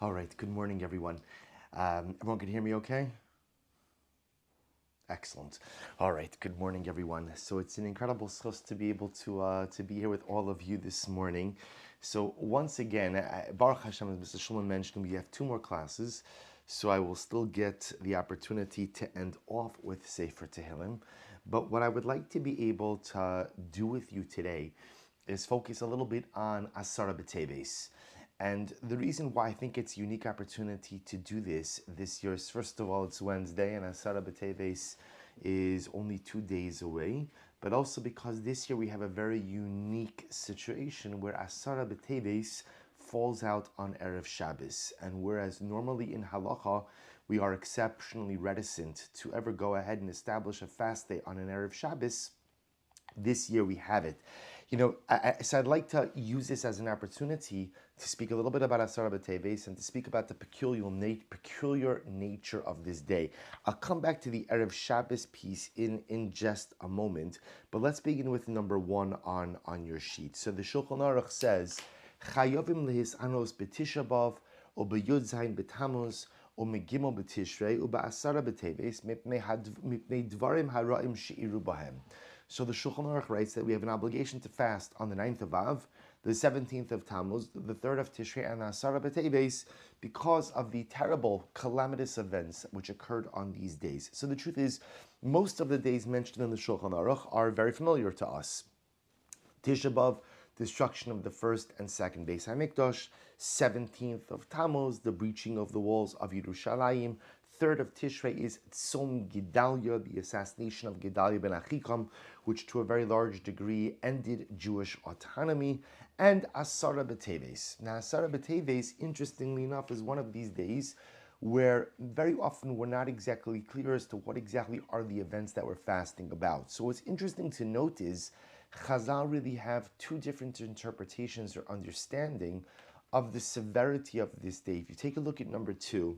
All right, good morning, everyone. Everyone can hear me okay? Excellent. All right, good morning, everyone. So it's an incredible source to be able to be here with all of you this morning. So once again, Baruch Hashem, as Mr. Shulman mentioned, we have two more classes. So I will still get the opportunity to end off with Sefer Tehillim. But what I would like to be able to do with you today is focus a little bit on Asara B'Teves. And the reason why I think it's a unique opportunity to do this year is, first of all, it's Wednesday and Asara B'Teves is only 2 days away, but also because this year we have a very unique situation where Asara B'Teves falls out on Erev Shabbos. And whereas normally in Halacha, we are exceptionally reticent to ever go ahead and establish a fast day on an Erev Shabbos, this year we have it. So I'd like to use this as an opportunity to speak a little bit about Asara B'Teves and to speak about the peculiar nature of this day. I'll come back to the Erev Shabbos piece in just a moment, but let's begin with number one on your sheet. So the Shulchan Aruch says, Chayovim lehis anos b'Tisha B'Av, o b'Yud Zayin b'Tammuz, o megimel b'Tishrei, o ba'Asara B'Teves, mipnei dvarim hara'im she'iru bahem. So the Shulchan Aruch writes that we have an obligation to fast on the 9th of Av, the 17th of Tammuz, the 3rd of Tishrei, and Asara B'Teves because of the terrible, calamitous events which occurred on these days. So the truth is, most of the days mentioned in the Shulchan Aruch are very familiar to us. Tisha B'Av, destruction of the first and second Beis HaMikdash, 17th of Tammuz, the breaching of the walls of Yerushalayim, 3rd of Tishrei is Tzom Gedalia, the assassination of Gedalia ben Achikam, which to a very large degree ended Jewish autonomy, and Asara B'Teves. Now, Asara B'Teves, interestingly enough, is one of these days where very often we're not exactly clear as to what exactly are the events that we're fasting about. So what's interesting to note is Chazal really have two different interpretations or understanding of the severity of this day. If you take a look at number 2,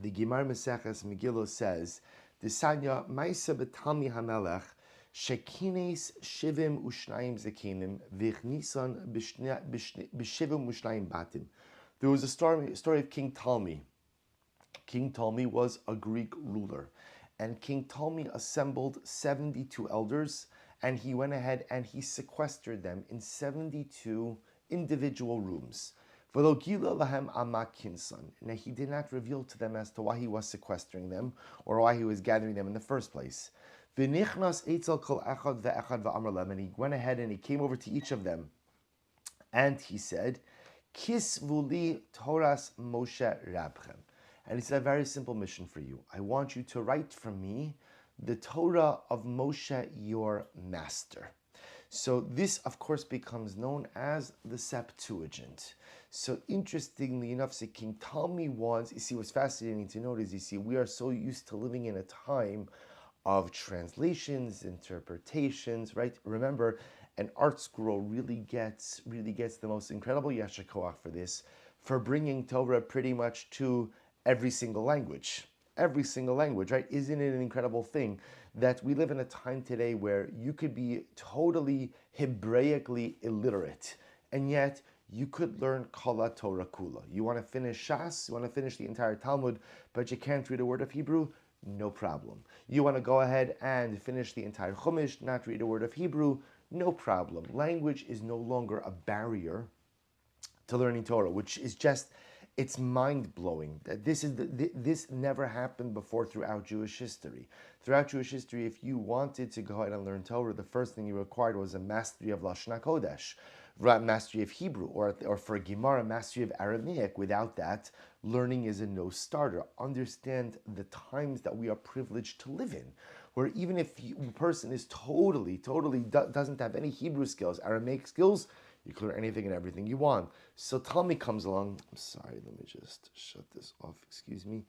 the Gemara Maseches Megillah says, "Desanya Ma'isa B'Talmi Hamelech Shekines Shivim Ushnayim Zekinim Vichnisan B'Shivim Ushnayim Batim." There was a story of King Talmi. King Talmi was a Greek ruler, and King Talmi assembled 72 elders, and he went ahead and he sequestered them in 72 individual rooms. Now he did not reveal to them as to why he was sequestering them or why he was gathering them in the first place. And he went ahead and he came over to each of them and he said, Kisvuli Toras Moshe Rabchem. And he said, a very simple mission for you. I want you to write for me the Torah of Moshe, your master. So this, of course, becomes known as the Septuagint. So interestingly enough, so King Talmi was, what's fascinating to note is, we are so used to living in a time of translations, interpretations, right? Remember, an art scroll really gets the most incredible yasher koach for this, for bringing Torah pretty much to every single language, right? Isn't it an incredible thing that we live in a time today where you could be totally Hebraically illiterate, and yet you could learn Kala Torah Kula. You want to finish Shas, you want to finish the entire Talmud, but you can't read a word of Hebrew? No problem. You want to go ahead and finish the entire Chumash, not read a word of Hebrew? No problem. Language is no longer a barrier to learning Torah, which is just, it's mind-blowing. That this never happened before throughout Jewish history. Throughout Jewish history, if you wanted to go ahead and learn Torah, the first thing you required was a mastery of Lashon HaKodesh, mastery of Hebrew, or for Gemara, mastery of Aramaic. Without that, learning is a no-starter. Understand the times that we are privileged to live in, where even if a person is totally doesn't have any Hebrew skills, Aramaic skills, you can learn anything and everything you want. So Talmi comes along. I'm sorry, let me just shut this off. Excuse me.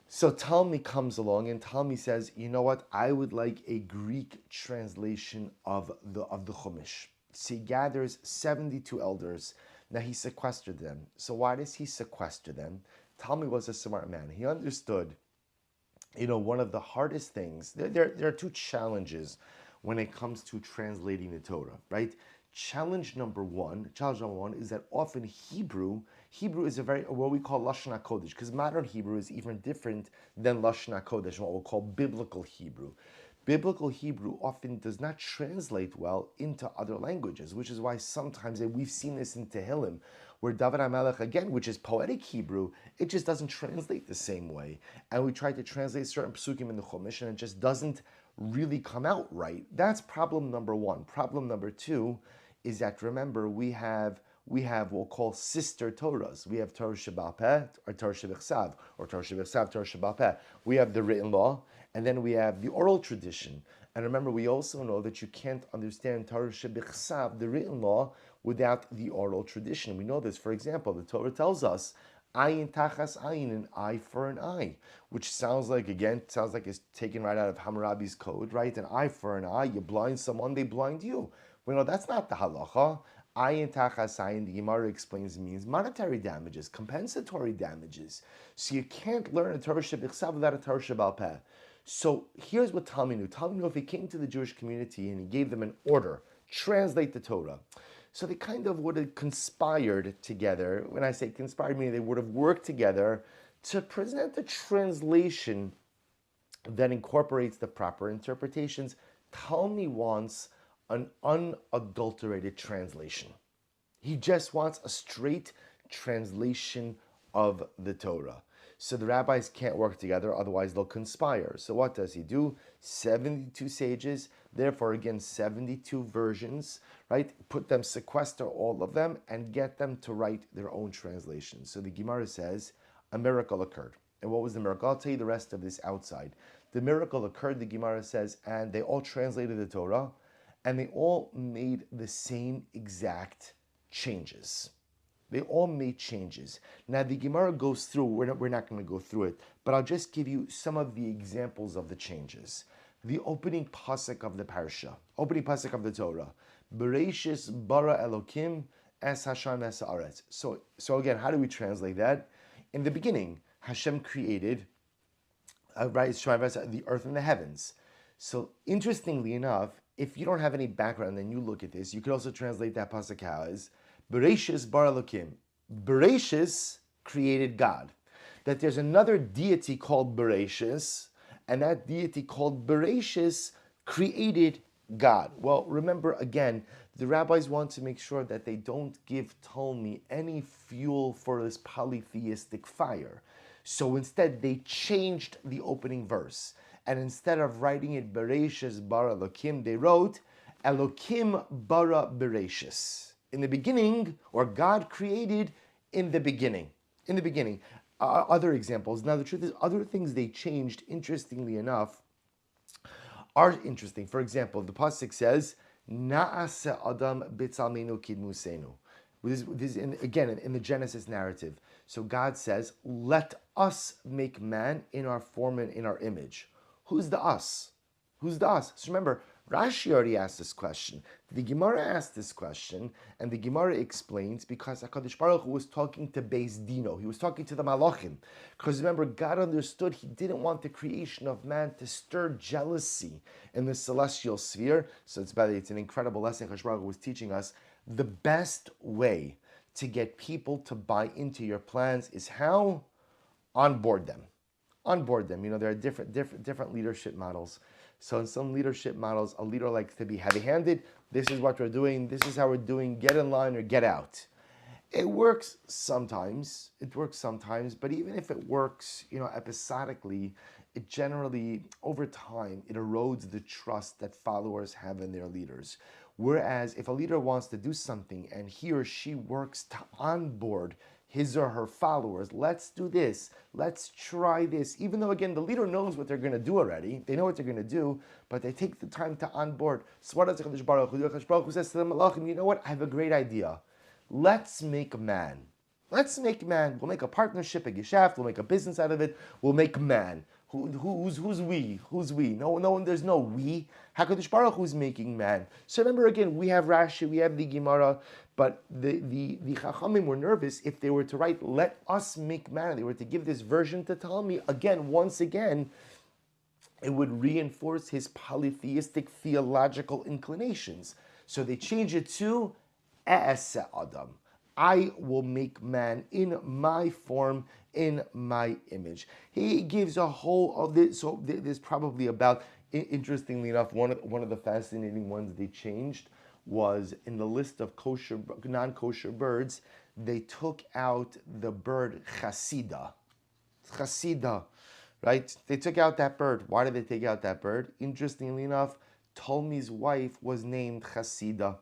So Talmi comes along and Talmi says, you know what? I would like a Greek translation of the Chumash. So he gathers 72 elders. Now he sequestered them. So why does he sequester them? Talmi was a smart man. He understood, one of the hardest things, there are two challenges when it comes to translating the Torah, right? Challenge number one is that often Hebrew Hebrew is what we call Lashon HaKodesh, because modern Hebrew is even different than Lashon HaKodesh, what we'll call biblical Hebrew. Biblical Hebrew often does not translate well into other languages, which is why sometimes, and we've seen this in Tehillim, where David HaMelech, again, which is poetic Hebrew, it just doesn't translate the same way. And we try to translate certain psukim in the Chumash, and it just doesn't really come out right. That's problem number one. Problem number two is that, remember, we have what we'll call sister Torahs. We have Torah Sheba'al Peh, or Torah Shebechsav, or Torah Shebechsav, Torah Sheba'al Peh. We have the written law, and then we have the oral tradition. And remember, we also know that you can't understand Torah Shebechsav, the written law, without the oral tradition. We know this. For example, the Torah tells us, ayin tachas ayin, an eye for an eye, which sounds like it's taken right out of Hammurabi's code, right? An eye for an eye. You blind someone, they blind you. We know that's not the halacha. Ayin tachas ayin, the Gemara explains, means monetary damages, compensatory damages. So you can't learn a Torah Shebechsav without a Torah Sheba'al Peh. So here's what Talmi knew. Talmi knew if he came to the Jewish community and he gave them an order, translate the Torah. So they kind of would have conspired together. When I say conspired, meaning they would have worked together to present a translation that incorporates the proper interpretations. Talmi wants an unadulterated translation. He just wants a straight translation of the Torah. So the rabbis can't work together, otherwise they'll conspire. So what does he do? 72 sages, therefore again 72 versions, right? Put them, sequester all of them, and get them to write their own translations. So the Gemara says, a miracle occurred. And what was the miracle? I'll tell you the rest of this outside. The miracle occurred, the Gemara says, and they all translated the Torah, and they all made the same exact changes. They all made changes. Now the Gemara goes through, we're not going to go through it, but I'll just give you some of the examples of the changes. The opening pasuk of the parsha, opening pasuk of the Torah, Bereshis bara Elokim es Hashem es haaretz. So again, how do we translate that? In the beginning, Hashem created the earth and the heavens. So interestingly enough, if you don't have any background and you look at this, you could also translate that pasuk as Bereshis bara Elokim. Bereshis created God. That there's another deity called Bereshis, and that deity called Bereshis created God. Well, remember again, the rabbis want to make sure that they don't give Talmi any fuel for this polytheistic fire. So instead, they changed the opening verse. And instead of writing it Bereshis bara Elokim, they wrote Elokim bara Bereshis. In the beginning, or God created in the beginning. In the beginning. Other examples. Now, the truth is, other things they changed, interestingly enough, are interesting. For example, the pasuk says, Na'ase Adam b'tzalmenu kidmusenu. This is in the Genesis narrative. So God says, let us make man in our form and in our image. Who's the us? Who's the us? So remember, Rashi already asked this question. The Gemara asked this question, and the Gemara explains because HaKadosh Baruch Hu was talking to Beis Dino. He was talking to the Malachim. Because remember, God understood he didn't want the creation of man to stir jealousy in the celestial sphere. So it's an incredible lesson HaKadosh Baruch Hu was teaching us. The best way to get people to buy into your plans is how? Onboard them. Onboard them. You know, there are different leadership models. So in some leadership models, a leader likes to be heavy-handed. This is what we're doing. This is how we're doing. Get in line or get out. It works sometimes. But even if it works, episodically, it generally, over time, it erodes the trust that followers have in their leaders. Whereas if a leader wants to do something and he or she works to onboard his or her followers, let's do this, let's try this. Even though, again, the leader knows what they're going to do already. They know what they're going to do, but they take the time to onboard. So what does HaKadosh Baruch Hu do? HaKadosh Baruch Hu says to the Malachim, you know what? I have a great idea. Let's make man. Let's make man. We'll make a partnership, a geshaft. We'll make a business out of it. We'll make man. Who's we? Who's we? No, there's no we. HaKadosh Baruch Hu is making man. So remember again, we have Rashi, we have the Gemara, but the Chachamim were nervous if they were to write, let us make man. They were to give this version to Talmi. Once again, it would reinforce his polytheistic theological inclinations. So they change it to E'ese Adam. I will make man in my form, in my image. He gives a whole of this. So there's probably about, interestingly enough, one of the fascinating ones they changed was in the list of kosher non-kosher birds. They took out the bird chasida. Chasida, right? They took out that bird. Why did they take out that bird? Interestingly enough, Talmi's wife was named Chasida.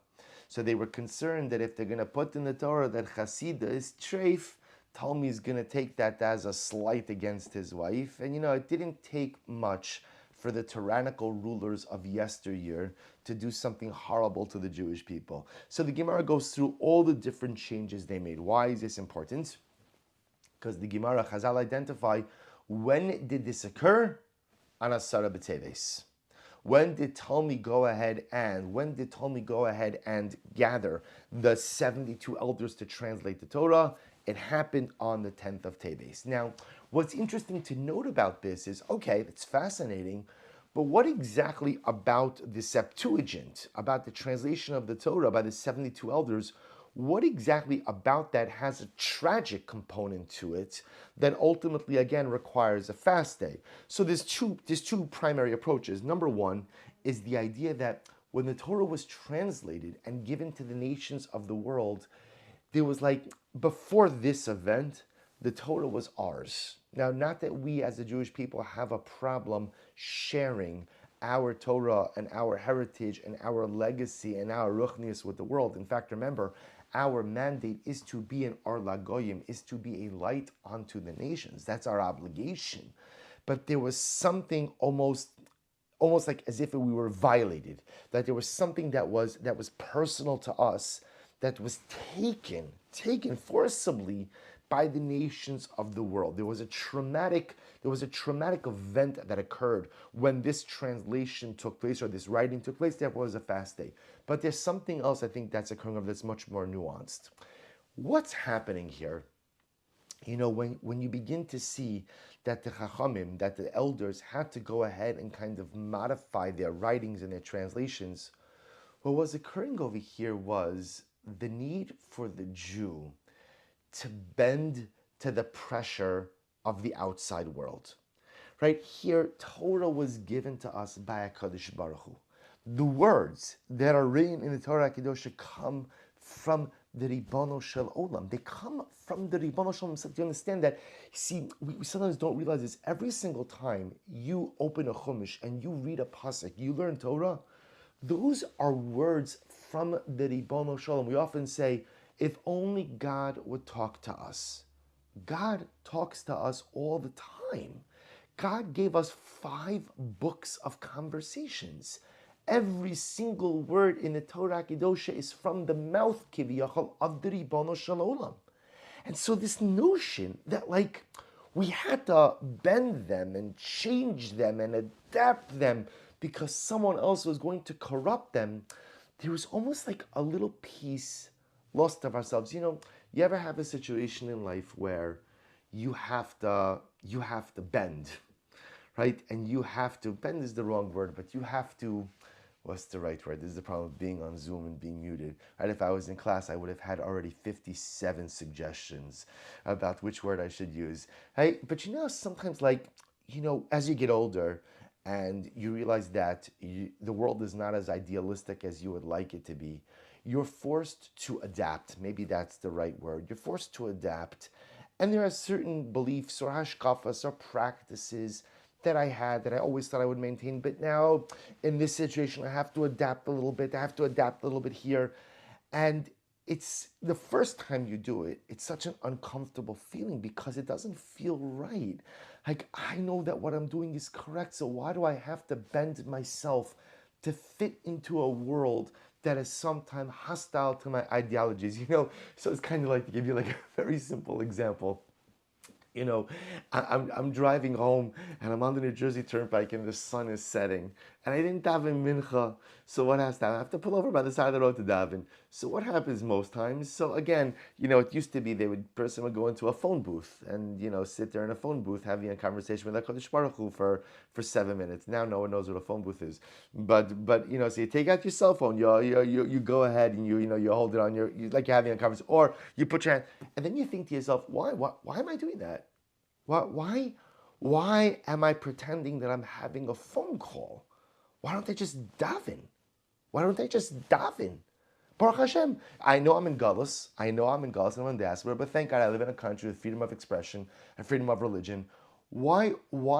So they were concerned that if they're going to put in the Torah that Chasida is treif, Talmi is going to take that as a slight against his wife. And it didn't take much for the tyrannical rulers of yesteryear to do something horrible to the Jewish people. So the Gemara goes through all the different changes they made. Why is this important? Because the Gemara Chazal identify when did this occur? On Asara B'Teves. When did Talmi go ahead and gather the 72 elders to translate the Torah? It happened on the 10th of Teves. Now, what's interesting to note about this is, okay, it's fascinating, but what exactly about the Septuagint, about the translation of the Torah by the 72 elders, what exactly about that has a tragic component to it that ultimately, again, requires a fast day? So there's two primary approaches. Number one is the idea that when the Torah was translated and given to the nations of the world, there was before this event, the Torah was ours. Now, not that we as the Jewish people have a problem sharing our Torah and our heritage and our legacy and our ruchnius with the world. In fact, remember, our mandate is to be an Or Lagoyim, is to be a light unto the nations. That's our obligation. But there was something almost like as if we were violated, that there was something that was personal to us, that was taken forcibly by the nations of the world. There was a traumatic event that occurred when this translation took place or this writing took place. There was a fast day. But there's something else I think that's occurring that's much more nuanced. What's happening here? When you begin to see that the Chachamim, that the elders had to go ahead and kind of modify their writings and their translations, what was occurring over here was the need for the Jew to bend to the pressure of the outside world. Right here, Torah was given to us by HaKadosh Baruch Hu. The words that are written in the Torah HaKadosh come from the Ribono Shel Olam. They come from the Ribono Shel Olam. So do you understand that? See, we sometimes don't realize this. Every single time you open a Chumash and you read a pasuk, you learn Torah, those are words from the Ribono Shel Olam. We often say, if only God would talk to us. God talks to us all the time. God gave us 5 books of conversations. Every single word in the Torah Kedosha is from the mouth, kiviyachol, of the Ribono Shel Olam. And so this notion that we had to bend them and change them and adapt them because someone else was going to corrupt them, there was almost like a little piece lost of ourselves. You ever have a situation in life where you have to bend, right? And bend is the wrong word, but you have to, what's the right word? This is the problem of being on Zoom and being muted, right? If I was in class, I would have had already 57 suggestions about which word I should use, right? But sometimes as you get older and you realize that the world is not as idealistic as you would like it to be, you're forced to adapt. Maybe that's the right word. You're forced to adapt. And there are certain beliefs or hashkafas or practices that I always thought I would maintain. But now, in this situation, I have to adapt a little bit. I have to adapt a little bit here. And it's the first time you do it, it's such an uncomfortable feeling because it doesn't feel right. I know that what I'm doing is correct, so why do I have to bend myself to fit into a world that is sometimes hostile to my ideologies? So it's kind of like, to give you a very simple example. You know, I'm driving home and I'm on the New Jersey Turnpike and the sun is setting and I didn't daven mincha. So what has to happen? I have to pull over by the side of the road to daven. So what happens most times? So again, it used to be person would go into a phone booth and sit there in a phone booth having a conversation with HaKadosh Baruch Hu for 7 minutes. Now no one knows what a phone booth is, but so you take out your cell phone, you go ahead and you hold it on like you're having a conversation, or you put your hand, and then you think to yourself, why am I doing that? Why am I pretending that I'm having a phone call? Why don't they just daven? Why don't they just daven? Baruch Hashem. I know I'm in Gullus. And I'm in diaspora, but thank God I live in a country with freedom of expression and freedom of religion. Why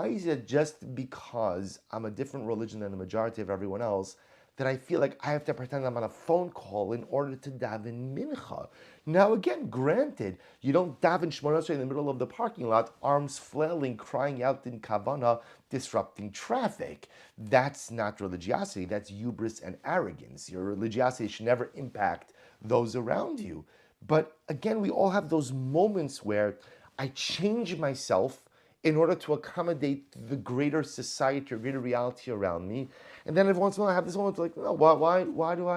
is it just because I'm a different religion than the majority of everyone else that I feel like I have to pretend I'm on a phone call in order to daven mincha? Now again, granted, you don't daven Shemona Esrei in the middle of the parking lot, arms flailing, crying out in kavana, disrupting traffic. That's not religiosity, that's hubris and arrogance. Your religiosity should never impact those around you. But again, we all have those moments where I change myself in order to accommodate the greater society or greater reality around me. And then every once in a while I have this moment like, no, why do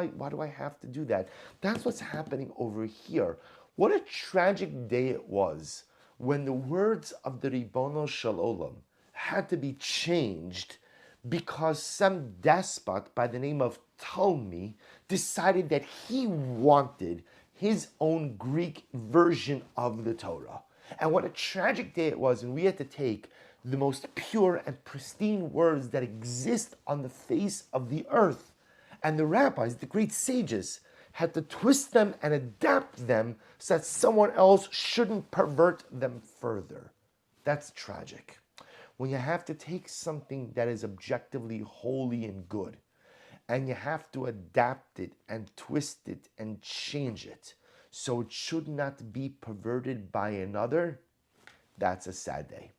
I have to do that? That's what's happening over here. What a tragic day it was when the words of the Ribono Shel Olam had to be changed because some despot by the name of Ptolemy decided that he wanted his own Greek version of the Torah. And what a tragic day it was when we had to take the most pure and pristine words that exist on the face of the earth. And the rabbis, the great sages, had to twist them and adapt them so that someone else shouldn't pervert them further. That's tragic. When you have to take something that is objectively holy and good, and you have to adapt it and twist it and change it so it should not be perverted by another, that's a sad day.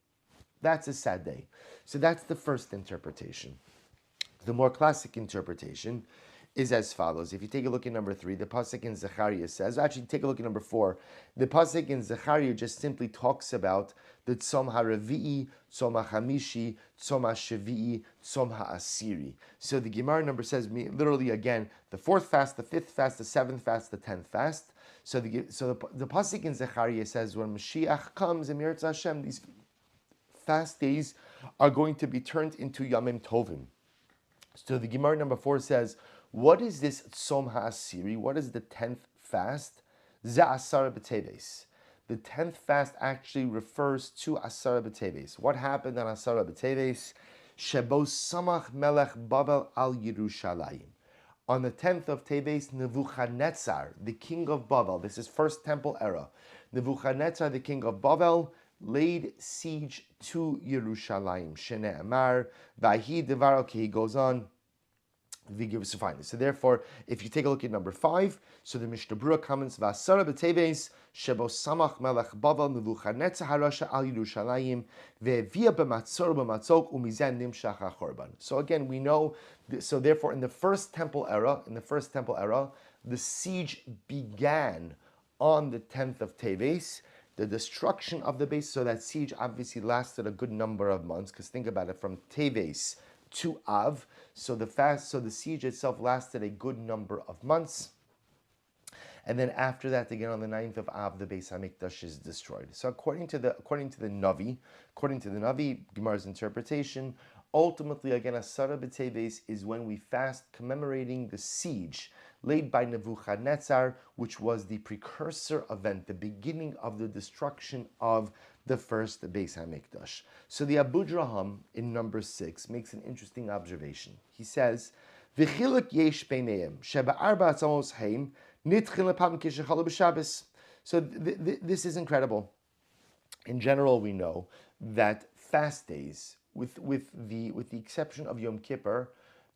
That's a sad day. So that's the first interpretation. The more classic interpretation is as follows. If you take a look at number 3, the pasuk in Zechariah says, actually take a look at number 4. The pasuk in Zechariah just simply talks about the Tzom HaRevi'i, Tzom HaChamishi, Tzom HaShevi'i, Tzom HaAsiri. So the Gemara number says, literally again, the 4th fast, the 5th fast, the 7th fast, the 10th fast. So the pasuk in Zechariah says, when Mashiach comes, and Yirtzeh Hashem, these fast days are going to be turned into Yamim Tovim. So the Gemara number 4 says, what is this Tzom HaAsiri? What is the 10th fast? Ze Asara B'Teves. The 10th fast actually refers to Asara B'Teves. What happened on Asara B'Teves? Shebo Samach Melech Babel al Yerushalayim. On the 10th of Teves, Nebuchadnezzar, the king of Babel, this is First Temple era, Nebuchadnezzar, the king of Babel, laid siege to Yerushalayim. Shene Amar, Vahi Devar, okay, he goes on, so therefore, if you take a look at number 5, so the Mishnah Berurah comments, V'asara b'teves, shebo samach melech Babel, Nebuchadnezzar harasha al Yerushalayim, ve'evia b'matzor b'matzok, umizen nimshach ha'chorban. So again, we know, so therefore in the First Temple era, the siege began on the 10th of Teves, the destruction of the base, so that siege obviously lasted a good number of months, because think about it, from Teves to Av, so the siege itself lasted a good number of months, and then after that, again on the 9th of Av, the Beis Hamikdash is destroyed. So according to the Navi, Gemara's interpretation, ultimately again Asara B'Teves is when we fast, commemorating the siege laid by Nebuchadnezzar, which was the precursor event, the beginning of the destruction of the first Beis Hamikdash. So the Abu Draham in number 6 makes an interesting observation. He says, "V'chiluk yesh beineim sheba arba atzamos heim nitchil lepam kishechalu b'Shabbos." So this is incredible. In general, we know that fast days, with the exception of Yom Kippur,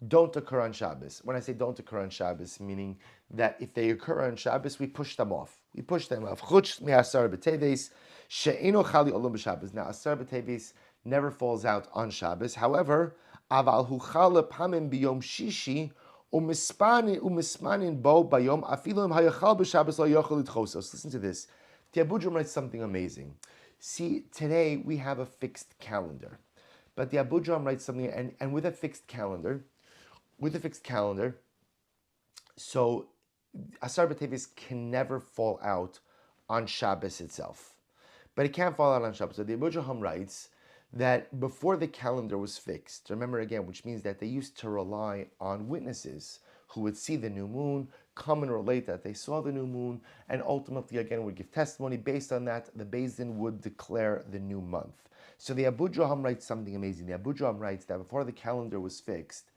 don't occur on Shabbos. When I say don't occur on Shabbos, meaning that if they occur on Shabbos, we push them off. Chutz me'asar b'teves she'eno chali olam b'Shabbos. Now, asar b'teves never falls out on Shabbos. However, aval hu chal pamim b'yom shishi umispanin bo bayom afilu im hayachal b'Shabbos lo yochel litchosos. Listen to this. The Abu Draham writes something amazing. See, today we have a fixed calendar, but the Abu Jam writes something, and with a fixed calendar, so Asar B'Teves can never fall out on Shabbos itself. But it can't fall out on Shabbos. So the Abu Jaham writes that before the calendar was fixed, remember again, which means that they used to rely on witnesses who would see the new moon, come and relate that they saw the new moon, and ultimately again would give testimony. Based on that, the Beis Din would declare the new month. So the Abu Jaham writes something amazing. The Abu Jaham writes that before the calendar was fixed,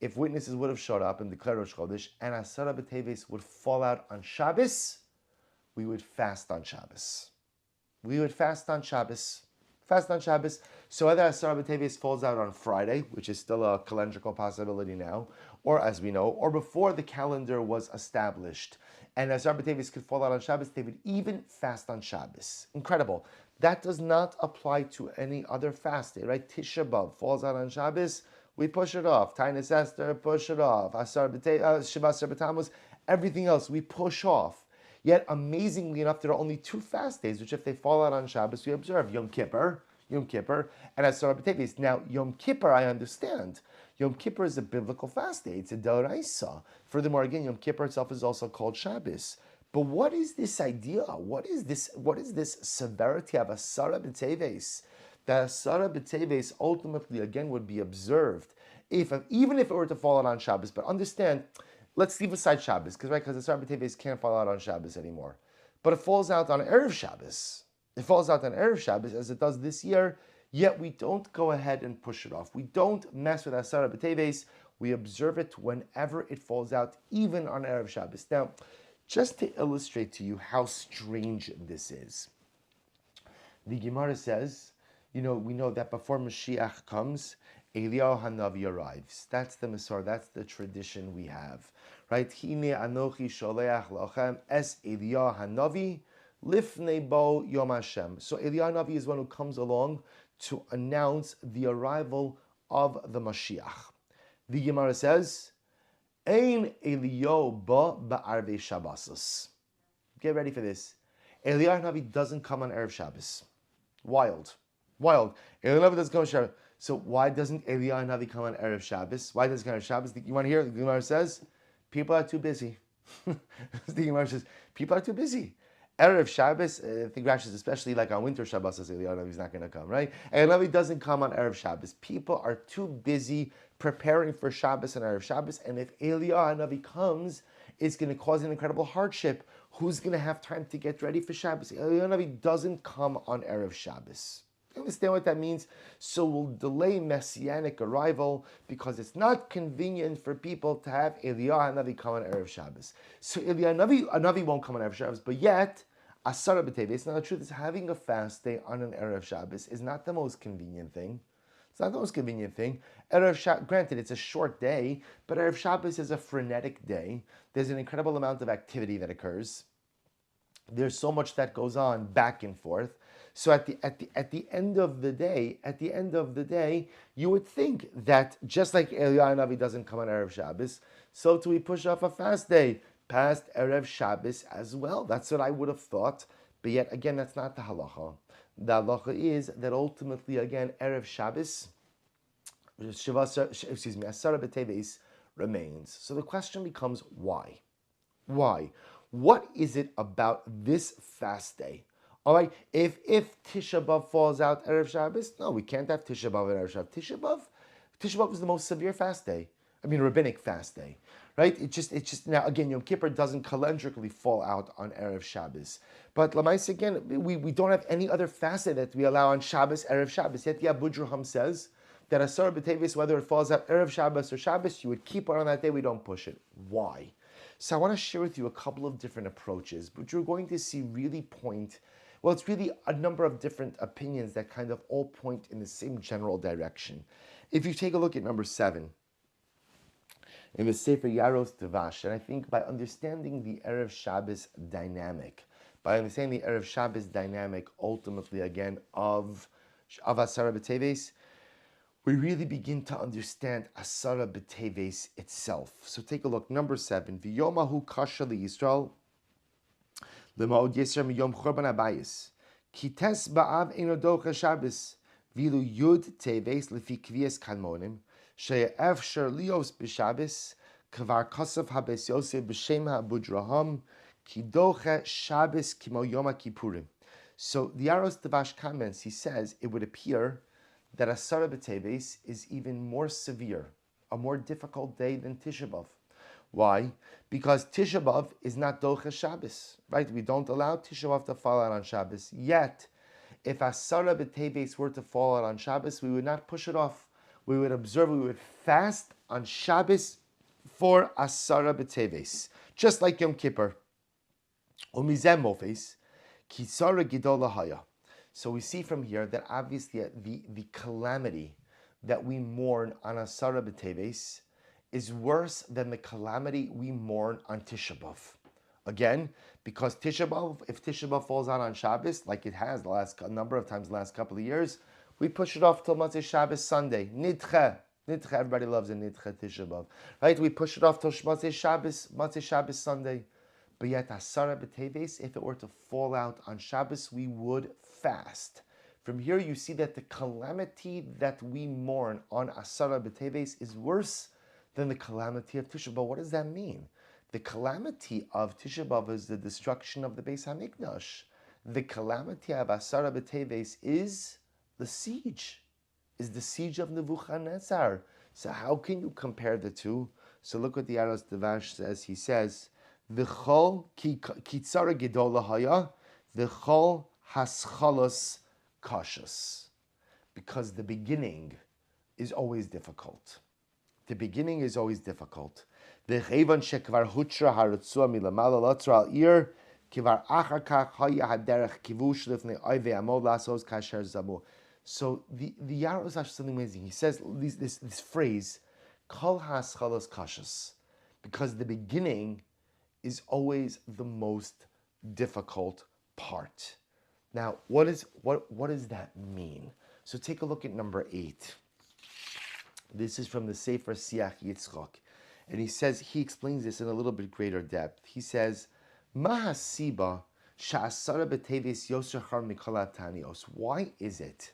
if witnesses would have showed up and declared Rosh Chodesh, and Asara B'Teves would fall out on Shabbos, we would fast on Shabbos. We would fast on Shabbos. Fast on Shabbos. So whether Asara B'Teves falls out on Friday, which is still a calendrical possibility now, or as we know, or before the calendar was established, and Asara B'Teves could fall out on Shabbos, they would even fast on Shabbos. Incredible. That does not apply to any other fast day, right? Tisha B'Av falls out on Shabbos, we push it off. Tainus Esther, push it off. Asar Shiva Asar B'Tammuz, everything else we push off. Yet, amazingly enough, there are only two fast days, which if they fall out on Shabbos, we observe Yom Kippur, and Asar B'Teves. Now, Yom Kippur, I understand. Yom Kippur is a biblical fast day. It's a D'oraisa. Furthermore, again, Yom Kippur itself is also called Shabbos. But what is this idea? What is this severity of Asara B'Teves? That Asara B'Teves ultimately again would be observed even if it were to fall out on Shabbos. But understand, let's leave aside Shabbos because Asara B'Teves can't fall out on Shabbos anymore. But it falls out on Erev Shabbos. It falls out on Erev Shabbos as it does this year. Yet we don't go ahead and push it off. We don't mess with Asara B'Teves. We observe it whenever it falls out, even on Erev Shabbos. Now, just to illustrate to you how strange this is, the Gemara says, we know that before Mashiach comes, Eliyahu Hanavi arrives. That's the Masorah, that's the tradition we have. Right? Hine anochi sholeach lachem es Eliyahu Hanavi lifnei bo yom Hashem. So Eliyahu Hanavi is one who comes along to announce the arrival of the Mashiach. The Gemara says, Ein Eliyahu ba ba'arvei Shabbosos. Get ready for this. Eliyahu Hanavi doesn't come on Erev Shabbos. Wild. Eliyahu Hanavi doesn't come on Shabbos. So why doesn't Eliyahu Hanavi come on Erev Shabbos? Why doesn't he come on Shabbos? You want to hear? The Gemara says, people are too busy. The Gemara says, people are too busy. Erev Shabbos, I think Rashi is especially like on winter Shabbos, says Eliyahu Hanavi is not going to come, right? Eliyahu Hanavi doesn't come on Erev Shabbos. People are too busy preparing for Shabbos and Erev Shabbos, and if Eliyahu Hanavi comes, it's going to cause an incredible hardship. Who's going to have time to get ready for Shabbos? Eliyahu Hanavi doesn't come on Erev Shabbos. You understand what that means? So we'll delay messianic arrival because it's not convenient for people to have Eliyahu Hanavi come on Erev Shabbos. So Eliyahu Hanavi won't come on Erev Shabbos, but yet Asara B'Teves. Now the truth is, having a fast day on an Erev Shabbos is not the most convenient thing. It's not the most convenient thing. Granted, it's a short day, but Erev Shabbos is a frenetic day. There's an incredible amount of activity that occurs. There's so much that goes on back and forth. So at the end of the day, you would think that just like Eliyahu Hanavi doesn't come on Erev Shabbos, so do we push off a fast day past Erev Shabbos as well? That's what I would have thought. But yet again, that's not the halacha. The halacha is that ultimately, again, Erev Shabbos, Asara B'Teves remains. So the question becomes, why? Why? What is it about this fast day? All right, if Tisha B'Av falls out Erev Shabbos, no, we can't have Tisha B'Av and Erev Shabbos. Tisha B'Av is the most severe fast day. Rabbinic fast day, right? It's just now again, Yom Kippur doesn't calendrically fall out on Erev Shabbos. But Lamais again, we don't have any other fast day that we allow on Shabbos, Erev Shabbos. Yet the Abu Jaham says that Asara B'Teves, whether it falls out Erev Shabbos or Shabbos, you would keep it on that day. We don't push it. Why? So I want to share with you a couple of different approaches, but you're going to see really it's really a number of different opinions that kind of all point in the same general direction. If you take a look at number 7, in the Sefer Yaros Devash, and I think by understanding the Erev Shabbos dynamic, ultimately again of Asara B'Teves, we really begin to understand Asara B'Teves itself. So take a look, number 7, V'yomahu kasha liYisrael l'ma'od yeser miyom chorban habayis Kites ba'av eno docha Shabbos, vilu yud teves lefi kvias kanmonim, she'efsher lios b'Shabbos, kvar kosav habes Yosef b'shem ha'abudraham, ki docha Shabbos kimo Yom Kippurim. So the Aros Devash comments, he says, it would appear that Asara b'Teves is even more severe, a more difficult day than Tisha B'Av. Why? Because Tisha B'Av is not Docha Shabbos, right? We don't allow Tisha B'Av to fall out on Shabbos. Yet, if Asara b'Teves were to fall out on Shabbos, we would not push it off. We would observe, we would fast on Shabbos for Asara b'Teves, just like Yom Kippur. Umizem mofes, kisara gidola haya. So we see from here that obviously the calamity that we mourn on Asara b'Teves is worse than the calamity we mourn on Tisha B'Av. Again, because Tisha B'Av, if Tisha B'Av falls out on Shabbos, like it has a number of times the last couple of years, we push it off till Motzei Shabbos Sunday. Nidche. Nidche, everybody loves a Nidche Tisha B'Av. Right? We push it off till Motzei Shabbos Sunday. But yet, Asara b'Teves, if it were to fall out on Shabbos, we would fast. From here, you see that the calamity that we mourn on Asara b'Teves is worse than the calamity of Tisha B'Av. What does that mean? The calamity of Tisha B'Av is the destruction of the Beis Hamikdash. The calamity of Asara b'Teves is the siege of Nebuchadnezzar. So how can you compare the two? So look what the Aros Devash says. He says, V'chol kitzara gedola haya, v'chol haschalos kashas. Because the beginning is always difficult. The beginning is always difficult. V'chevan shekvar hutra haratzua milamala lotra al ir, kivar achar kach haya haderech kivush lifnei oivei amod lasos kasher zamu. So the Yaros is something amazing. He says this phrase, kol haschalos kashas, because the beginning is always the most difficult part. Now, what does that mean? So take a look at number 8. This is from the Sefer Siach Yitzchak. And he explains this in a little bit greater depth. He says, Mahasiba sha'asara b'teves yoser char mikol hatanios. Why is it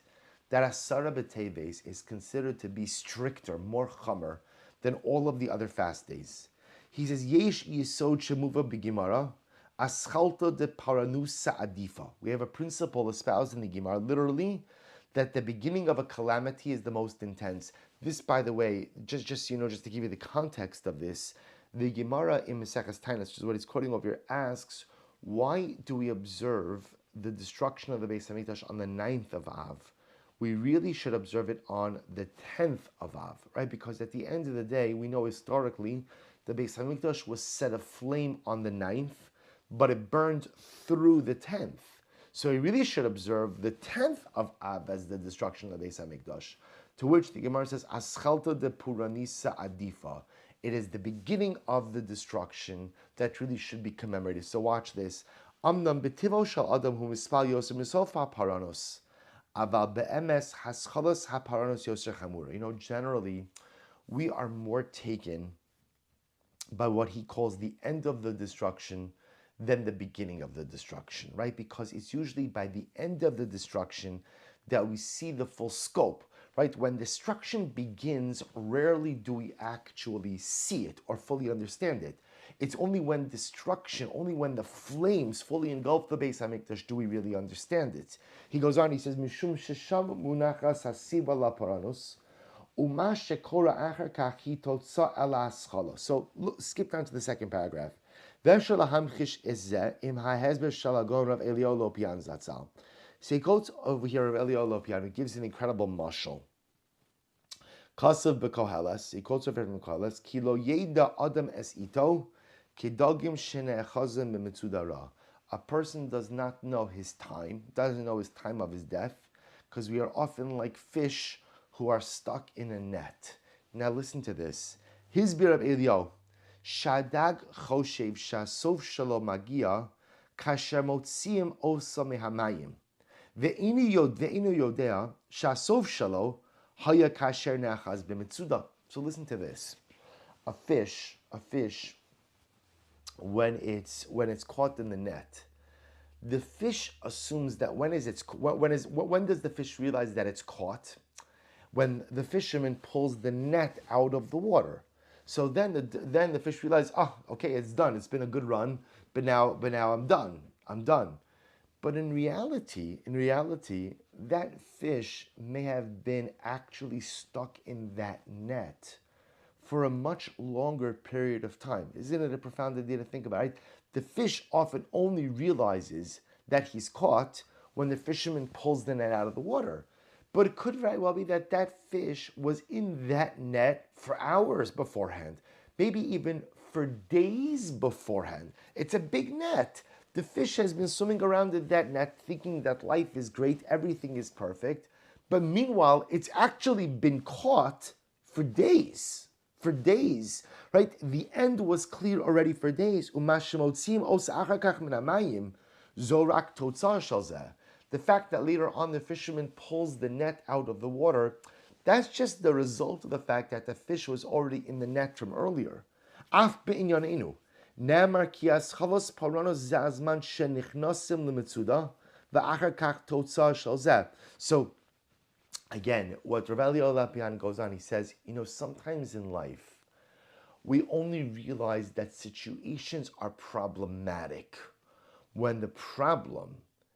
that Asara b'teves is considered to be stricter, more chamer, than all of the other fast days? He says, Yesh yisod shemuva b'Gemara, aschalta de paranusa adifa. We have a principle espoused in the Gemara, literally, that the beginning of a calamity is the most intense. This, by the way, just to give you the context of this, the Gemara in Maseches Taanis, which is what he's quoting over here, asks, why do we observe the destruction of the Beis Hamikdash on the 9th of Av? We really should observe it on the 10th of Av, right? Because at the end of the day, we know historically the Beis Hamikdash was set aflame on the 9th, but it burned through the 10th. So we really should observe the 10th of Av as the destruction of the Beis Hamikdash. To which the Gemara says, Aschalta de Puranisa Adifa. It is the beginning of the destruction that really should be commemorated. So watch this. Amnam betivo shal adam hu mispal yoser misof ha'paranos. Aval be'emes haschalos ha'paranos yoser chamura. Generally, we are more taken by what he calls the end of the destruction than the beginning of the destruction, right? Because it's usually by the end of the destruction that we see the full scope, right? When destruction begins, rarely do we actually see it or fully understand it. It's only when the flames fully engulf the Beis Hamikdash do we really understand it. He goes on, he says, Mishum shesham munachas hasiba laparanos, so look, skip down to the second paragraph. So he quotes over here of Eliyahu Lopian, who gives an incredible mashal. Kasav b'koheles, he quotes over from Koheles, Ki lo yeda adam es ito, kedogim shene'echazim b'mitzudara. A person does not know his time of his death, because we are often like fish who are stuck in a net. Now listen to this. His bir of Eliyahu, Shadag choshev shasof shalo magia, kasher motziim osa mehamayim. Ve'inu yodea shasof shalo haya kasher ne'achaz b'mitzuda. So listen to this. A fish, when it's caught in the net, The fish assumes that when does the fish realize that it's caught? When the fisherman pulls the net out of the water. So then the fish realizes, okay, it's done. It's been a good run, but now I'm done. I'm done. But in reality, that fish may have been actually stuck in that net for a much longer period of time. Isn't it a profound idea to think about, right? The fish often only realizes that he's caught when the fisherman pulls the net out of the water. But it could very well be that that fish was in that net for hours beforehand, maybe even for days beforehand. It's a big net. The fish has been swimming around in that net thinking that life is great, everything is perfect. But meanwhile, it's actually been caught for days. For days, right? The end was clear already for days. The fact that later on the fisherman pulls the net out of the water, that's just the result of the fact that the fish was already in the net from earlier. Af be'inyanenu. Ne'amar ki aschalos paranos zazman shenichnosim lemetzuda va'achar kach totzah shel zeh. So again, what Rav Elio Lapian goes on, he says, sometimes in life, we only realize that situations are problematic when the problem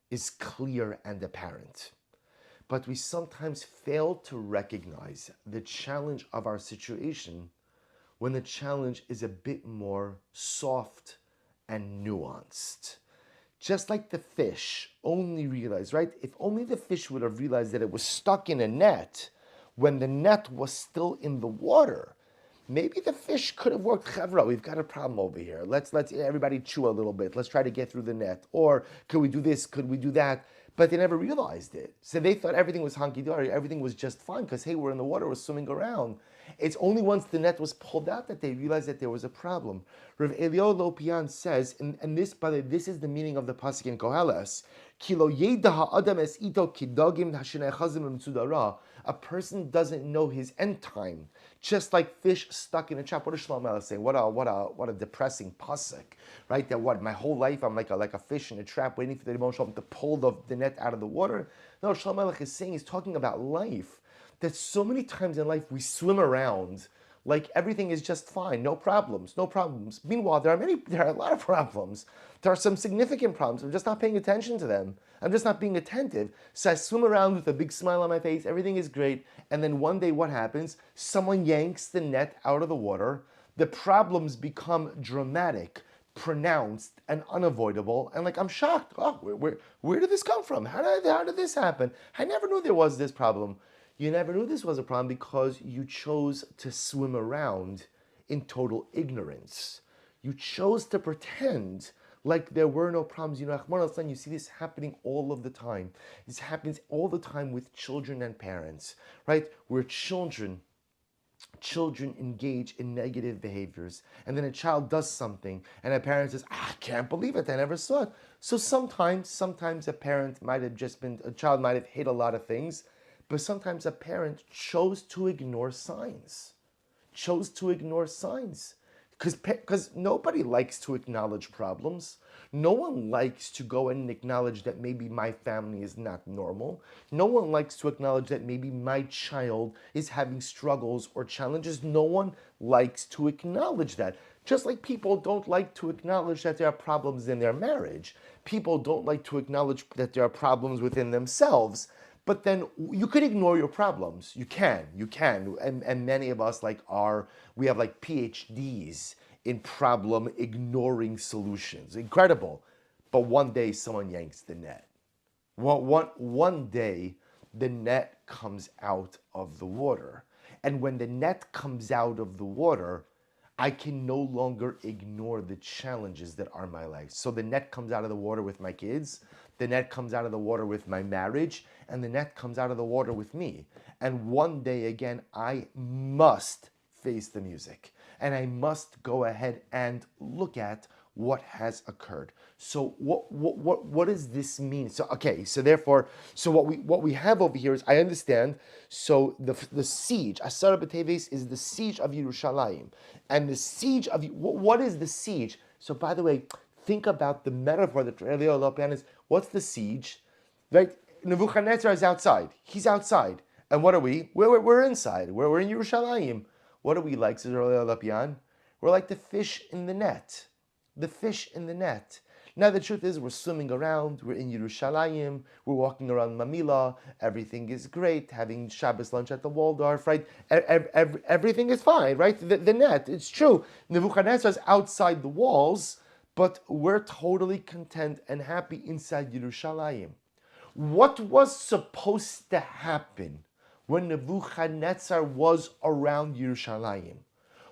is clear and apparent. But we sometimes fail to recognize the challenge of our situation when the challenge is a bit more soft and nuanced. Just like the fish only realized, right? If only the fish would have realized that it was stuck in a net when the net was still in the water, maybe the fish could have worked. Chevra, we've got a problem over here. Let's everybody chew a little bit. Let's try to get through the net. Or could we do this? Could we do that? But they never realized it. So they thought everything was hunky-dory. Everything was just fine because, hey, we're in the water, we're swimming around. It's only once the net was pulled out that they realized that there was a problem. Rav Elio Lopian says, and this, by the way, this is the meaning of the pasuk in Koheles, Kilo yeda ha'adam es ito kidogim hashenechazim emtzudara. A person doesn't know his end time, just like fish stuck in a trap. What is Shlomo Melech saying? What a depressing pasuk, right? That my whole life I'm like a fish in a trap, waiting for the Rebbeinu Shalom to pull the net out of the water. No, Shlomo Melech is saying, he's talking about life. That so many times in life we swim around like everything is just fine, no problems. Meanwhile, there are a lot of problems. There are some significant problems. I'm just not paying attention to them. I'm just not being attentive. So I swim around with a big smile on my face. Everything is great. And then one day what happens? Someone yanks the net out of the water. The problems become dramatic, pronounced, and unavoidable. And I'm shocked. Oh, where did this come from? How did this happen? I never knew there was this problem. You never knew this was a problem because you chose to swim around in total ignorance. You chose to pretend like there were no problems. You see this happening all of the time. This happens all the time with children and parents, right? Where children engage in negative behaviors, and then a child does something, and a parent says, I can't believe it, I never saw it. So sometimes a child might have hit a lot of things, but sometimes a parent chose to ignore signs. Because nobody likes to acknowledge problems. No one likes to go and acknowledge that maybe my family is not normal. No one likes to acknowledge that maybe my child is having struggles or challenges. No one likes to acknowledge that. Just like people don't like to acknowledge that there are problems in their marriage. People don't like to acknowledge that there are problems within themselves. But then you could ignore your problems. You can. And many of us we have PhDs in problem ignoring solutions. Incredible. But one day someone yanks the net. One day the net comes out of the water. And when the net comes out of the water, I can no longer ignore the challenges that are my life. So the net comes out of the water with my kids, the net comes out of the water with my marriage, and the net comes out of the water with me. And one day again, I must face the music. And I must go ahead and look at what has occurred. So what does this mean? So what we have over here is, I understand, so the siege, Asara B'Teves is the siege of Yerushalayim. And the siege of, what is the siege? So by the way, think about the metaphor that Elio Lopian is. What's the siege? Right? Nebuchadnezzar is outside. He's outside. And what are we? We're inside. We're in Yerushalayim. What are we like, says Elio Lopian? We're like the fish in the net. The fish in the net. Now the truth is we're swimming around, we're in Yerushalayim, we're walking around Mamila, everything is great, having Shabbos lunch at the Waldorf, right? Everything is fine, right? The net, it's true. Nebuchadnezzar's outside the walls, but we're totally content and happy inside Yerushalayim. What was supposed to happen when Nebuchadnezzar was around Yerushalayim?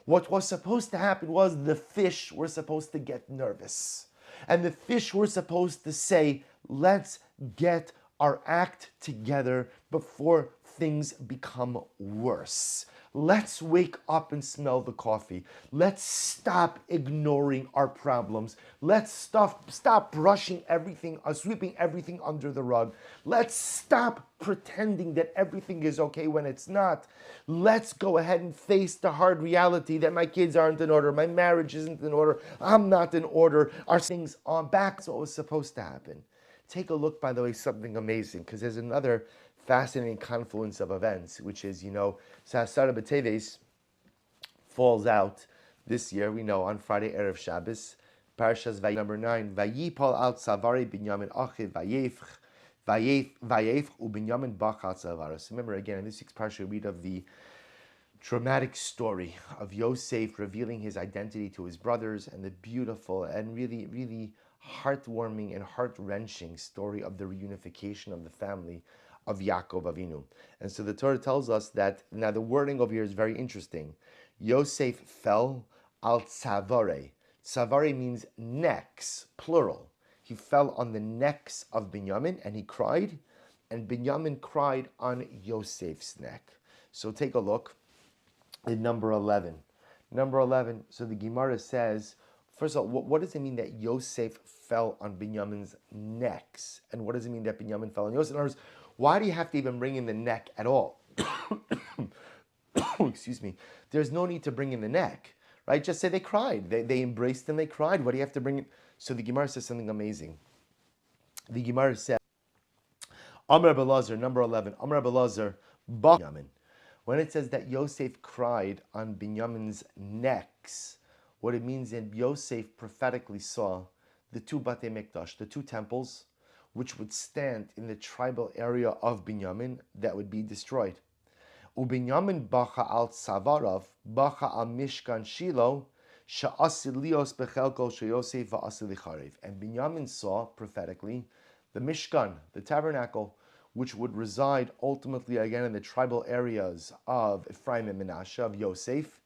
What was supposed to happen was the fish were supposed to get nervous. And the fish were supposed to say, let's get our act together before things become worse. Let's wake up and smell the coffee. Let's stop ignoring our problems. Let's stop brushing everything, sweeping everything under the rug. Let's stop pretending that everything is okay when it's not. Let's go ahead and face the hard reality that my kids aren't in order, my marriage isn't in order, I'm not in order, our things are back. That's what was supposed to happen. Take a look, by the way, something amazing, because there's another fascinating confluence of events, which is, Asara B'Teves falls out this year, we know, on Friday, Erev Shabbos, Parshas Vayif, number 9, Vayipol al Tzavari Binyamin Achiv Vayef Ubinyamin Bach al Tzavari. So remember again, in this week's Parsha, we read of the dramatic story of Yosef revealing his identity to his brothers and the beautiful and really, really heartwarming and heart-wrenching story of the reunification of the family of Yaakov Avinu. And so the Torah tells us that, now the wording over here is very interesting. Yosef fell al tzavare. Tzavare means necks, plural. He fell on the necks of Binyamin and he cried, and Binyamin cried on Yosef's neck. So take a look in number 11. Number 11, so the Gemara says, first of all, what does it mean that Yosef fell on Binyamin's necks? And what does it mean that Binyamin fell on Yosef? In other words, why do you have to even bring in the neck at all? Excuse me. There's no need to bring in the neck, right? Just say they cried. They embraced and they cried. What do you have to bring in? So the Gemara says something amazing. The Gemara says, Amr Belazar, number 11, Amr Belazar, Binyamin. When it says that Yosef cried on Binyamin's necks, what it means is Yosef prophetically saw the two Batei Mikdash, the two temples, which would stand in the tribal area of Binyamin that would be destroyed. Ubinyamin bacha al tzavarav, bacha al mishkan Shiloh, sha'asilios bechelko sheyosef va'asilicharev. And Binyamin saw prophetically the Mishkan, the tabernacle, which would reside ultimately again in the tribal areas of Ephraim and Menashe, of Yosef,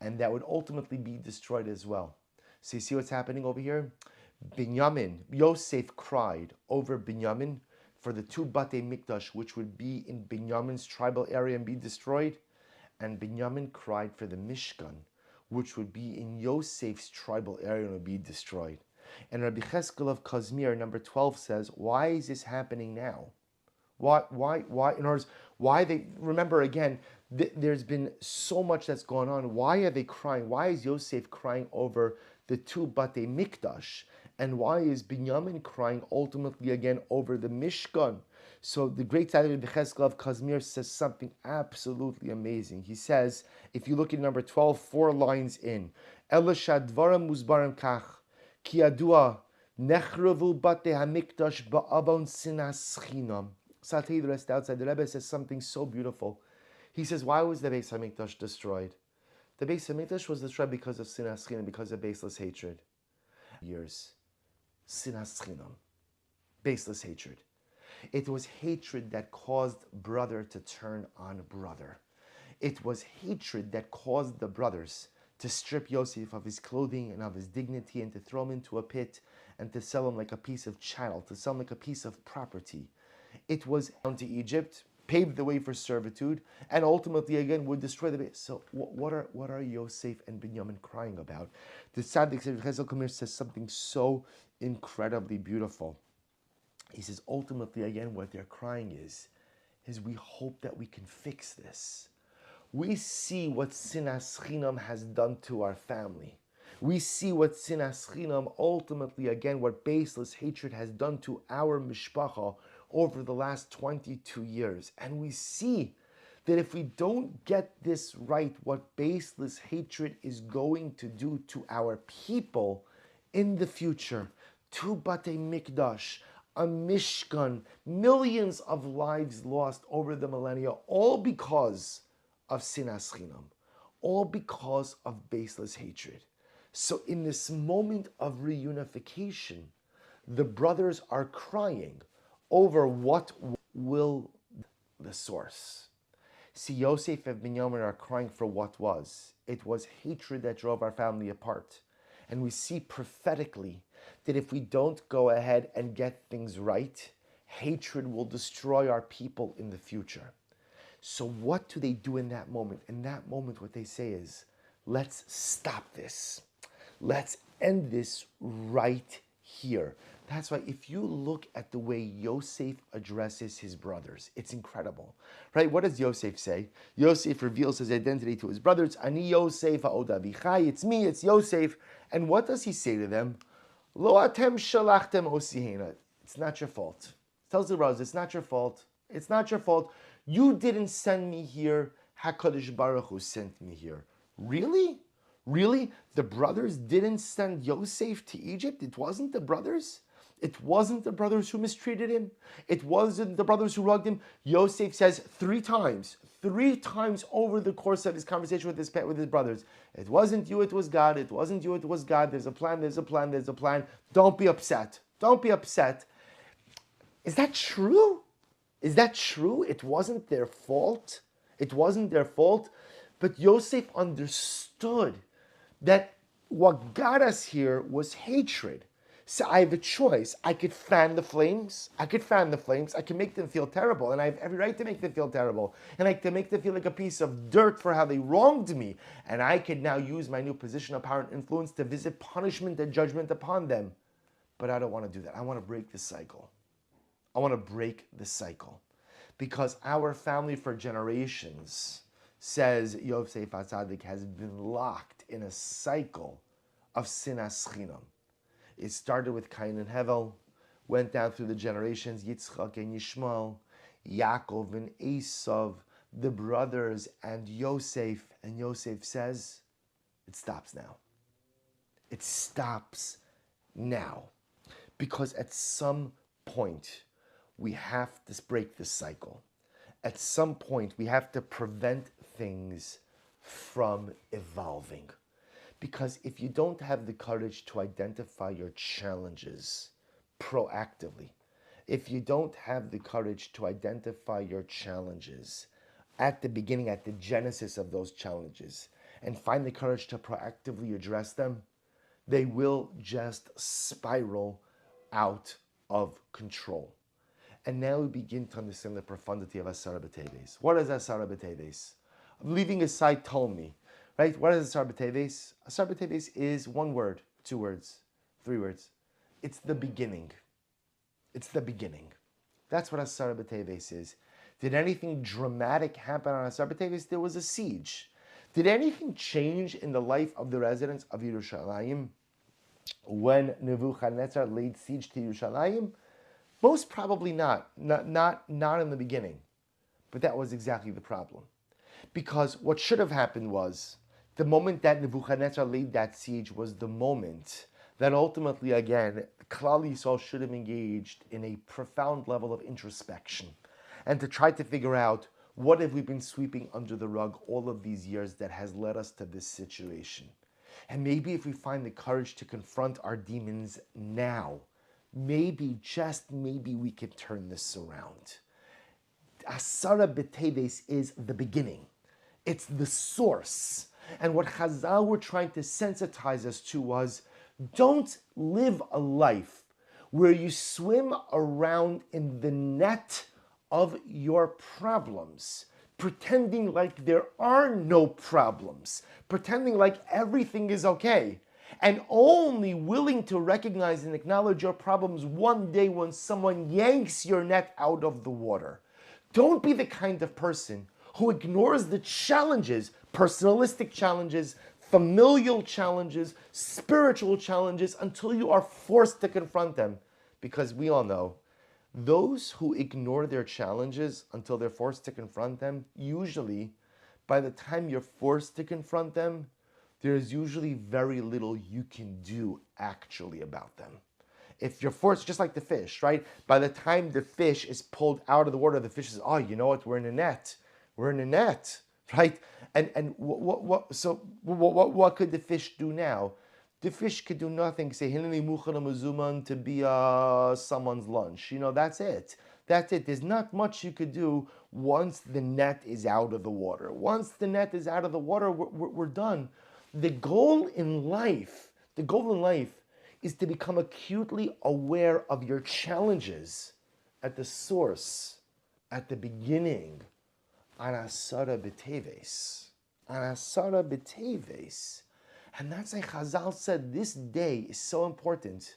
and that would ultimately be destroyed as well. So you see what's happening over here? Yosef cried over Binyamin for the two Batei Mikdash, which would be in Binyamin's tribal area and be destroyed, and Binyamin cried for the Mishkan, which would be in Yosef's tribal area and would be destroyed. And Rabbi Cheskel of Kazmir, number 12, says, why is this happening now? Why, in other words, why they, remember again, there's been so much that's gone on. Why are they crying? Why is Yosef crying over the two Batei Mikdash? And why is Binyamin crying ultimately again over the Mishkan? So the great tzaddik Becheskel of Kazmir says something absolutely amazing. He says, if you look at number 12, 4 lines in, Ela shadvarim muzbarim kach, ki adua nechravu Batei HaMikdash ba'avon sinas chinam. So I'll tell you the rest outside. The Rebbe says something so beautiful. He says, why was the Beis HaMikdash destroyed? The Beis HaMikdash was destroyed because of sinas chinam, because of baseless hatred. Years. Sinas chinam. Baseless hatred. It was hatred that caused brother to turn on brother. It was hatred that caused the brothers to strip Yosef of his clothing and of his dignity and to throw him into a pit and to sell him like a piece of chattel, to sell him like a piece of property. It was down to Egypt, paved the way for servitude, and ultimately again would destroy the base. So what are Yosef and Binyamin crying about? The Tzaddik Chesel Kamir says something so incredibly beautiful. He says ultimately again what they're crying is we hope that we can fix this. We see what sinas chinam has done to our family. We see what sinas chinam, ultimately, again, what baseless hatred has done to our mishpacha over the last 22 years. And we see that if we don't get this right, what baseless hatred is going to do to our people in the future, to Batei Mikdash, a Mishkan, millions of lives lost over the millennia, all because of sinas chinam, all because of baseless hatred. So in this moment of reunification, the brothers are crying over what will the source. See, Yosef and Binyamin are crying for what was. It was hatred that drove our family apart. And we see prophetically that if we don't go ahead and get things right, hatred will destroy our people in the future. So what do they do in that moment? In that moment, what they say is, let's stop this. Let's end this right here. That's why if you look at the way Yosef addresses his brothers, it's incredible, right? What does Yosef say? Yosef reveals his identity to his brothers. Ani Yosef ha'od avichai. It's me, it's Yosef. And what does he say to them? Lo atem shalachtem osihena. It's not your fault. He tells the brothers, it's not your fault. It's not your fault. You didn't send me here. HaKadosh Baruch Hu sent me here. Really? Really? The brothers didn't send Yosef to Egypt? It wasn't the brothers? It wasn't the brothers who mistreated him. It wasn't the brothers who rugged him. Yosef says three times over the course of his conversation with his brothers, it wasn't you, it was God. It wasn't you, it was God. There's a plan, there's a plan, there's a plan. Don't be upset. Don't be upset. Is that true? Is that true? It wasn't their fault. It wasn't their fault. But Yosef understood that what got us here was hatred. So I have a choice. I could fan the flames. I can make them feel terrible. And I have every right to make them feel terrible. And I can make them feel like a piece of dirt for how they wronged me. And I could now use my new position of power and influence to visit punishment and judgment upon them. But I don't want to do that. I want to break this cycle. I want to break the cycle. Because our family for generations, says Yosef HaTzadik, has been locked in a cycle of sinas chinam. It started with Cain and Hevel, went down through the generations, Yitzchak and Yishmael, Yaakov and Esav, the brothers, and Yosef. And Yosef says, it stops now. It stops now. Because at some point, we have to break this cycle. At some point, we have to prevent things from evolving. Because if you don't have the courage to identify your challenges proactively, if you don't have the courage to identify your challenges at the beginning, at the genesis of those challenges, and find the courage to proactively address them, they will just spiral out of control. And now we begin to understand the profundity of Asara B'Teves. What is Asara B'Teves? Leaving aside Ptolemy, right? What is Asara B'Teves? Asara B'Teves is one word, 2 words, 3 words. It's the beginning. It's the beginning. That's what Asara B'Teves is. Did anything dramatic happen on Asara B'Teves? There was a siege. Did anything change in the life of the residents of Yerushalayim when Nebuchadnezzar laid siege to Yerushalayim? Most probably not. Not in the beginning. But that was exactly the problem. Because what should have happened was, the moment that Nebuchadnezzar laid that siege was the moment that ultimately, again, Klal Yisrael should have engaged in a profound level of introspection and to try to figure out, what have we been sweeping under the rug all of these years that has led us to this situation? And maybe if we find the courage to confront our demons now, maybe, just maybe, we can turn this around. Asara B'Teves is the beginning. It's the source. And what Chazal were trying to sensitize us to was, don't live a life where you swim around in the net of your problems, pretending like there are no problems, pretending like everything is okay, and only willing to recognize and acknowledge your problems one day when someone yanks your net out of the water. Don't be the kind of person who ignores the challenges, personalistic challenges, familial challenges, spiritual challenges, until you are forced to confront them. Because we all know, those who ignore their challenges until they're forced to confront them, usually, by the time you're forced to confront them, there's usually very little you can do actually about them. If you're forced, just like the fish, right? By the time the fish is pulled out of the water, the fish says, "Oh, you know what? We're in a net. We're in a net, right?" And what could the fish do now? The fish could do nothing. Say, "Hineni muchana mazuman," to be someone's lunch. That's it. That's it. There's not much you could do once the net is out of the water. Once the net is out of the water, we're done. The goal in life is to become acutely aware of your challenges at the source, at the beginning, on Asara b'teves. On Asara b'teves. And that's why Chazal said this day is so important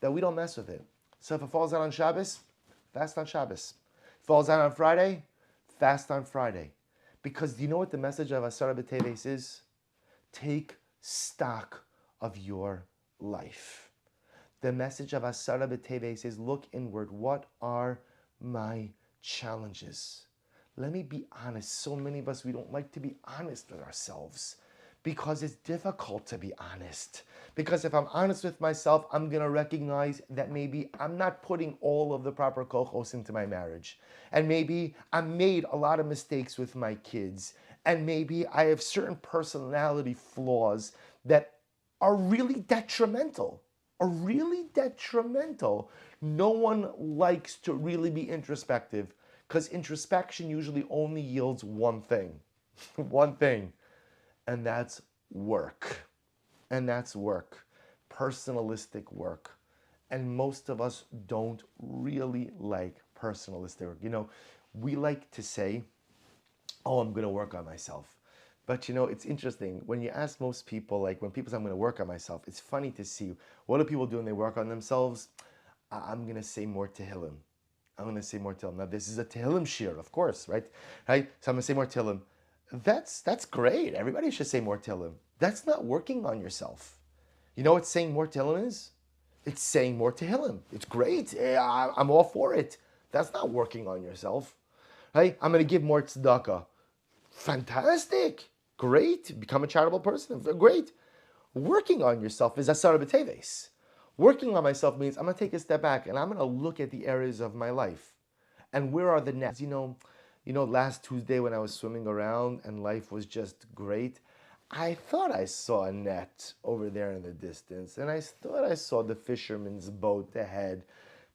that we don't mess with it. So if it falls out on Shabbos, fast on Shabbos. If it falls out on Friday, fast on Friday. Because do you know what the message of Asara b'teves is? Take stock of your life. The message of Asara b'teves is look inward. What are my challenges? Let me be honest. So many of us, we don't like to be honest with ourselves because it's difficult to be honest. Because if I'm honest with myself, I'm going to recognize that maybe I'm not putting all of the proper kochos into my marriage. And maybe I made a lot of mistakes with my kids. And maybe I have certain personality flaws that are really detrimental. No one likes to really be introspective because introspection usually only yields one thing. One thing. And that's work. Personalistic work. And most of us don't really like personalistic work. We like to say, "Oh, I'm going to work on myself." But it's interesting. When you ask most people, like when people say, "I'm going to work on myself," it's funny to see what do people do when they work on themselves. I'm going to say more Tehillim. Now, this is a Tehillim shir, of course, right? Right? So I'm going to say more Tehillim. That's great. Everybody should say more Tehillim. That's not working on yourself. You know what saying more Tehillim is? It's saying more Tehillim. It's great. I'm all for it. That's not working on yourself. Right? I'm going to give more tzedakah. Fantastic. Great. Become a charitable person. Great. Working on yourself is Asara b'teves. Working on myself means I'm going to take a step back and I'm going to look at the areas of my life. And where are the nets? Last Tuesday when I was swimming around and life was just great, I thought I saw a net over there in the distance. And I thought I saw the fisherman's boat ahead.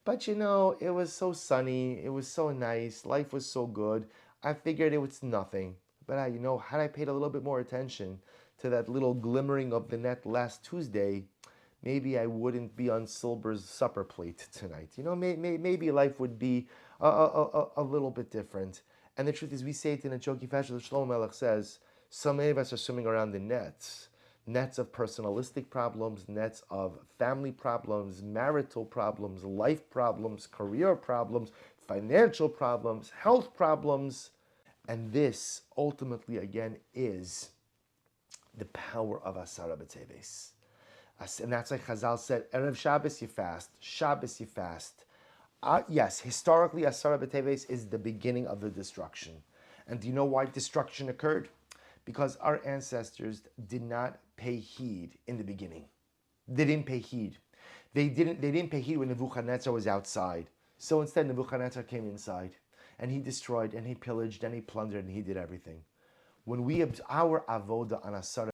But it was so sunny. It was so nice. Life was so good. I figured it was nothing. But had I paid a little bit more attention to that little glimmering of the net last Tuesday, maybe I wouldn't be on Silber's supper plate tonight. Maybe life would be a little bit different. And the truth is, we say it in a jokey fashion. Shlomo Melech says, so many of us are swimming around in nets of personalistic problems, nets of family problems, marital problems, life problems, career problems, financial problems, health problems. And this ultimately, again, is the power of Asara b'teves. And that's like Chazal said, Erev Shabbos you fast, Shabbos you fast. Yes, historically, Asara b'teves is the beginning of the destruction. And do you know why destruction occurred? Because our ancestors did not pay heed in the beginning. They didn't pay heed. They didn't pay heed when Nebuchadnezzar was outside. So instead, Nebuchadnezzar came inside. And he destroyed, and he pillaged, and he plundered, and he did everything. When our avoda on Asara